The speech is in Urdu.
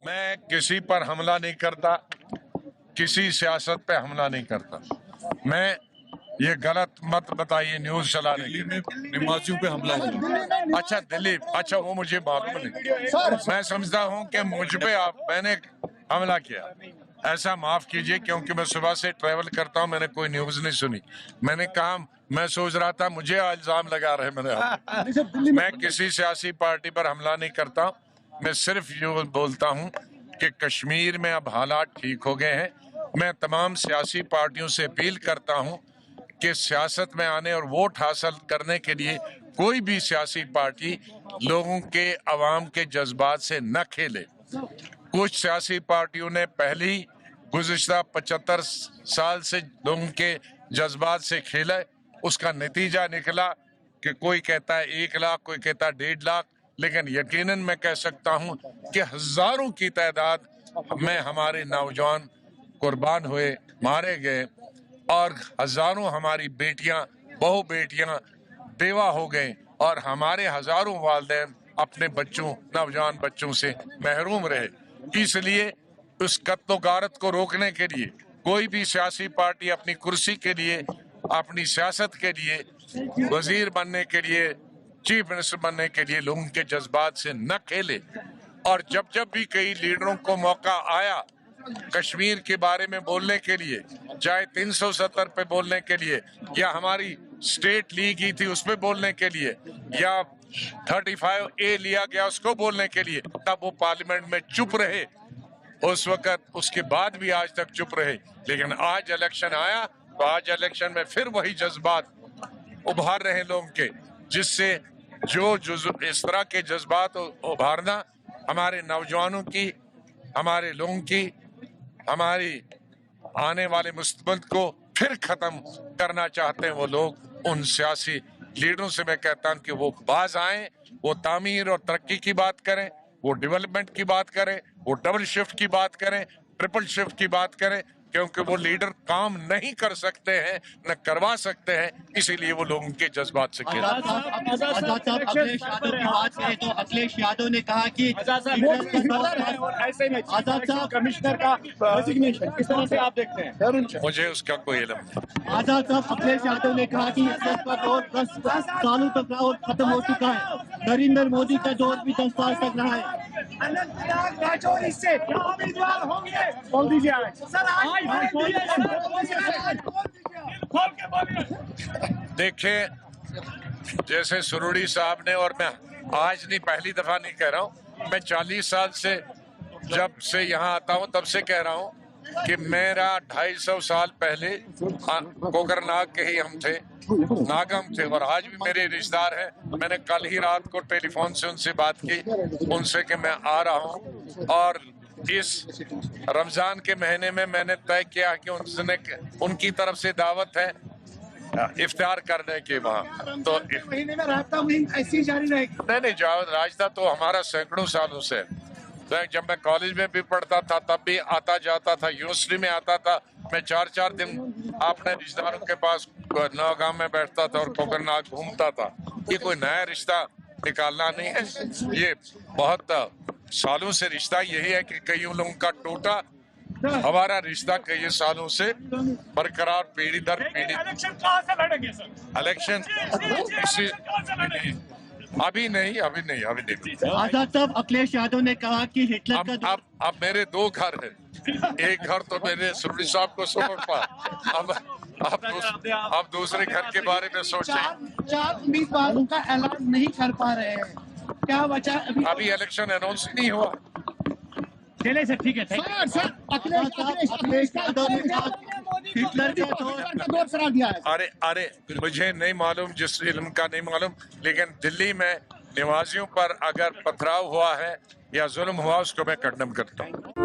میں کسی پر حملہ نہیں کرتا، کسی سیاست پہ حملہ نہیں کرتا. میں یہ غلط مت بتائیے نیوز چلانے کے لیے. نمازیوں پہ حملہ ہوا. اچھا دلی، اچھا وہ مجھے معلوم نہیں. میں سمجھتا ہوں کہ مجھ پہ میں نے حملہ کیا. ایسا معاف کیجئے کیونکہ میں صبح سے ٹریول کرتا ہوں، میں نے کوئی نیوز نہیں سنی. میں نے کہا میں سوچ رہا تھا مجھے الزام لگا رہے. میں کسی سیاسی پارٹی پر حملہ نہیں کرتا. میں صرف یہ بولتا ہوں کہ کشمیر میں اب حالات ٹھیک ہو گئے ہیں. میں تمام سیاسی پارٹیوں سے اپیل کرتا ہوں کہ سیاست میں آنے اور ووٹ حاصل کرنے کے لیے کوئی بھی سیاسی پارٹی لوگوں کے عوام کے جذبات سے نہ کھیلے. کچھ سیاسی پارٹیوں نے پہلی گزشتہ 75 سال سے لوگوں کے جذبات سے کھیلا. اس کا نتیجہ نکلا کہ کوئی کہتا ہے 1 لاکھ، کوئی کہتا ہے 1.5 لاکھ. لیکن یقیناً میں کہہ سکتا ہوں کہ ہزاروں کی تعداد میں ہمارے نوجوان قربان ہوئے، مارے گئے، اور ہزاروں ہماری بیٹیاں، بہو بیٹیاں بیوہ ہو گئے، اور ہمارے ہزاروں والدین اپنے بچوں، نوجوان بچوں سے محروم رہے. اس لیے اس قتل و غارت کو روکنے کے لیے کوئی بھی سیاسی پارٹی اپنی کرسی کے لیے، اپنی سیاست کے لیے، وزیر بننے کے لیے، چیف منسٹر بننے کے لیے لوگوں کے جذبات سے نہ کھیلے. اور جب بھی کئی لیڈروں کو موقع آیا کشمیر کے بارے میں بولنے کے لیے، چاہے 370 پہ بولنے کے لیے، یا ہماری اسٹیٹ لی گئی تھی اس پہ بولنے کے لیے، یا 35A لیا گیا اس کو بولنے کے لیے، تب وہ پارلیمنٹ میں چپ رہے. اس وقت، اس کے بعد بھی آج تک چپ رہے. لیکن آج الیکشن آیا تو آج الیکشن میں پھر وہی جذبات ابھار رہے لوگوں کے، جس سے جو اس طرح کے جذبات ابھارنا ہمارے نوجوانوں کی، ہمارے لوگوں کی، ہماری آنے والے مستقبل کو پھر ختم کرنا چاہتے ہیں وہ لوگ. ان سیاسی لیڈروں سے میں کہتا ہوں کہ وہ باز آئیں، وہ تعمیر اور ترقی کی بات کریں، وہ ڈیولپمنٹ کی بات کریں، وہ ڈبل شفٹ کی بات کریں، ٹرپل شفٹ کی بات کریں. کیونکہ وہ لیڈر کام نہیں کر سکتے ہیں، نہ کروا سکتے ہیں، اسی لیے وہ لوگوں کے جذبات سے کھیلتے ہیں. آزاد صاحب اکھلیش یادو کی بات کریں تو اکھلیش یادو نے کہا کہ آزاد صاحب کمشنر کا ریزگنیشن کس طرح سے آپ دیکھتے ہیں؟ مجھے اس کا کوئی علم نہیں. آزاد صاحب اکھلیش یادو نے کہا کہ اس کا دور 10 سالوں تک رہا اور ختم ہو چکا ہے. نریندر مودی کا دور بھی 10 سال تک رہا ہے. دیکھیں، جیسے سروڑی صاحب نے، اور میں آج نہیں، پہلی دفعہ نہیں کہہ رہا ہوں، میں 40 سال سے جب سے یہاں آتا ہوں تب سے کہہ رہا ہوں کہ میرا 250 سال پہلے کوکر ناگ کے ہی ہم تھے، ناگم تھے، اور آج بھی میرے رشتہ دار ہیں. میں نے کل ہی رات کو ٹیلی فون سے ان سے بات کی، ان سے کہ میں آ رہا ہوں. اور اس رمضان کے مہینے میں نے طے کیا کہ ان کی طرف سے دعوت ہے افطار کرنے کے وہاں. تو مہینے میں رابطہ مہم ایسی جاری رہے گی؟ نہیں، راستہ تو ہمارا سینکڑوں سالوں سے. جب میں کالج میں بھی پڑھتا تھا تب بھی آتا جاتا تھا، یونیورسٹی میں آتا تھا. میں 4 دن اپنے رشتہ داروں کے پاس نوگام میں بیٹھتا تھا اور کوکر ناگ گھومتا تھا. یہ کوئی نیا رشتہ نکالنا نہیں ہے، یہ بہت سالوں سے رشتہ یہی ہے کہ کئی لوگوں کا ٹوٹا، ہمارا رشتہ کئی سالوں سے برقرار، پیڑھی در پیڑھی. الیکشن ابھی نہیں. آزاد صاحب اکھلیش یادو نے کہا کہ ہٹلر کا اب میرے 2 گھر ہیں. ایک گھر تو میرے سروڑی صاحب کو سونپا، اب دوسرے گھر کے بارے میں سوچیں. 4 امیدواروں کا اعلان نہیں کر پا رہے ہیں، کیا وجہ؟ ابھی الیکشن اناؤنس ہی نہیں ہوا. چلے سر، ٹھیک ہے. اکھلیش یادو نے کہا ہٹلر کا دور سرا دیا ہے. ارے مجھے نہیں معلوم، جس علم کا نہیں معلوم، لیکن دلی میں نمازیوں پر اگر پتھراؤ ہوا ہے یا ظلم ہوا اس کو میں کنڈم کرتا ہوں.